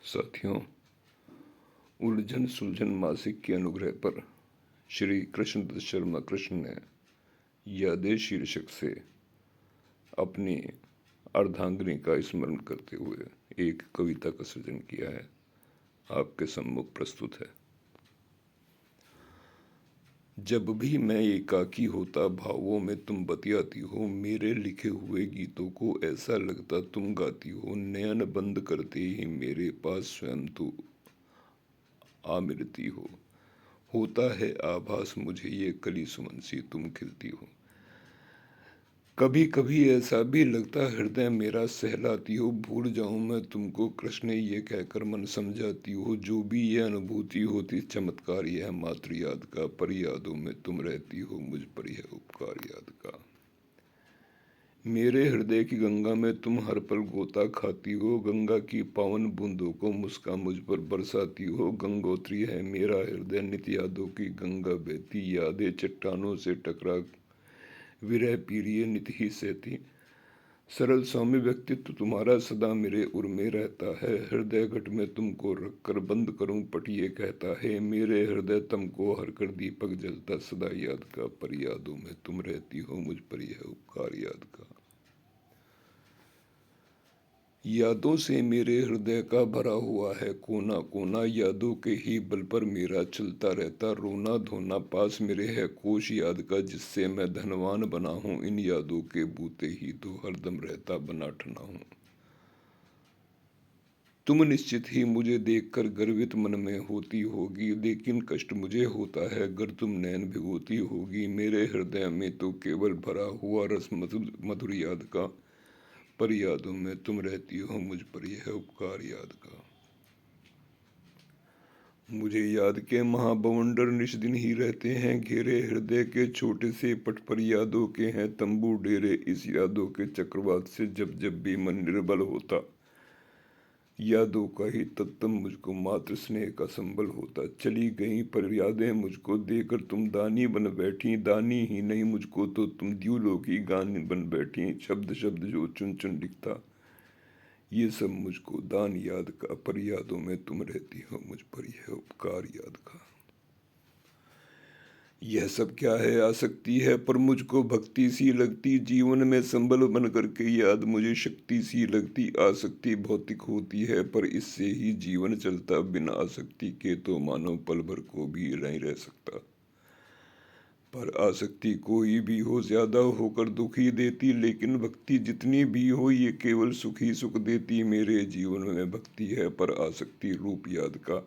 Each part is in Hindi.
साथियों, उलझन सुलझन मासिक के अनुग्रह पर श्री कृष्णदत्त शर्मा कृष्ण ने यादें शीर्षक से अपनी अर्धांगिनी का स्मरण करते हुए एक कविता का सृजन किया है। आपके सम्मुख प्रस्तुत है। जब भी मैं एकाकी होता भावों में तुम बतियाती हो, मेरे लिखे हुए गीतों को ऐसा लगता तुम गाती हो। नयन बंद करते ही मेरे पास स्वयं तू आ मिलती हो। होता है आभास मुझे ये कली सुमन सी तुम खिलती हो। कभी कभी ऐसा भी लगता हृदय मेरा सहलाती हो। भूल जाऊं मैं तुमको कृष्ण ये कहकर मन समझाती हो। जो भी ये अनुभूति होती चमत्कार यह मात्र याद का, पर यादों में तुम रहती हो मुझ पर यह उपकार याद का। मेरे हृदय की गंगा में तुम हर पल गोता खाती हो। गंगा की पावन बूंदों को मुस्कान मुझ पर बरसाती हो। गंगोत्री है मेरा हृदय नित यादों की गंगा बहती। यादें चट्टानों से टकरा विरह पीरिये नित ही सहती। सरल सौम्य व्यक्तित्व तुम्हारा सदा मेरे उर में रहता है। हृदय घट में तुमको रखकर बंद करूं पट ये कहता है। मेरे हृदय तुमको हर कर दीपक जलता सदा याद का, पर यादों में तुम रहती हो मुझ पर यह उपकार याद का। यादों से मेरे हृदय का भरा हुआ है कोना कोना। यादों के ही बल पर मेरा चलता रहता रोना धोना। पास मेरे है कोश याद का जिससे मैं धनवान बना हूँ। इन यादों के बूते ही तो हरदम रहता बना ठना हूँ। तुम निश्चित ही मुझे देखकर गर्वित मन में होती होगी, लेकिन कष्ट मुझे होता है अगर तुम नैन भिगोती होगी। मेरे हृदय में तो केवल भरा हुआ रस मधुर याद का, पर यादों में तुम रहती हो मुझ पर यह उपकार याद का। मुझे याद के महाबवंडर निश दिन ही रहते हैं घेरे। हृदय के छोटे से पट पर यादों के हैं तंबू डेरे। इस यादों के चक्रवात से जब जब भी मन निर्बल होता, यादों का ही तत्व मुझको मात्र स्नेह का संबल होता। चली गई पर यादें मुझको देकर तुम दानी बन बैठी। दानी ही नहीं मुझको तो तुम द्यूलोकी गानी बन बैठी। शब्द शब्द जो चुन चुन लिखता ये सब मुझको दान याद का, पर यादों में तुम रहती हो मुझ पर यह उपकार याद का। यह सब क्या है आसक्ति है पर मुझको भक्ति सी लगती। जीवन में संबल बन करके याद मुझे शक्ति सी लगती। आसक्ति भौतिक होती है पर इससे ही जीवन चलता। बिना आसक्ति के तो मानो पल भर को भी नहीं रह सकता। पर आसक्ति कोई भी हो ज्यादा होकर दुखी देती, लेकिन भक्ति जितनी भी हो ये केवल सुख ही सुख देती। मेरे जीवन में भक्ति है पर आसक्ति रूप याद का,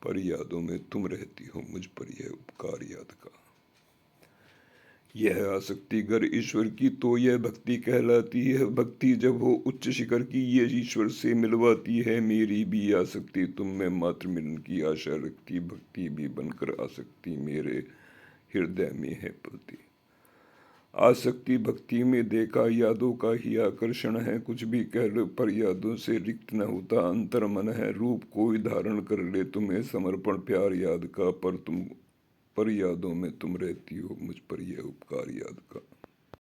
पर यादों में तुम रहती हो मुझ पर यह उपकार याद का। यह आसक्ति गर ईश्वर की तो यह भक्ति कहलाती है। भक्ति जब हो उच्च शिखर की ये ईश्वर से मिलवाती है। मेरी भी आसक्ति तुम में मात्र मिलन की आशा रखती। भक्ति भी बनकर आसक्ति मेरे हृदय में है पलती। आसक्ति भक्ति में देखा यादों का ही आकर्षण है। कुछ भी कह लो पर यादों से रिक्त न होता अंतर मन है। रूप कोई धारण कर ले तुम्हें समर्पण प्यार याद का, पर यादों में तुम रहती हो मुझ पर यह उपकार याद का।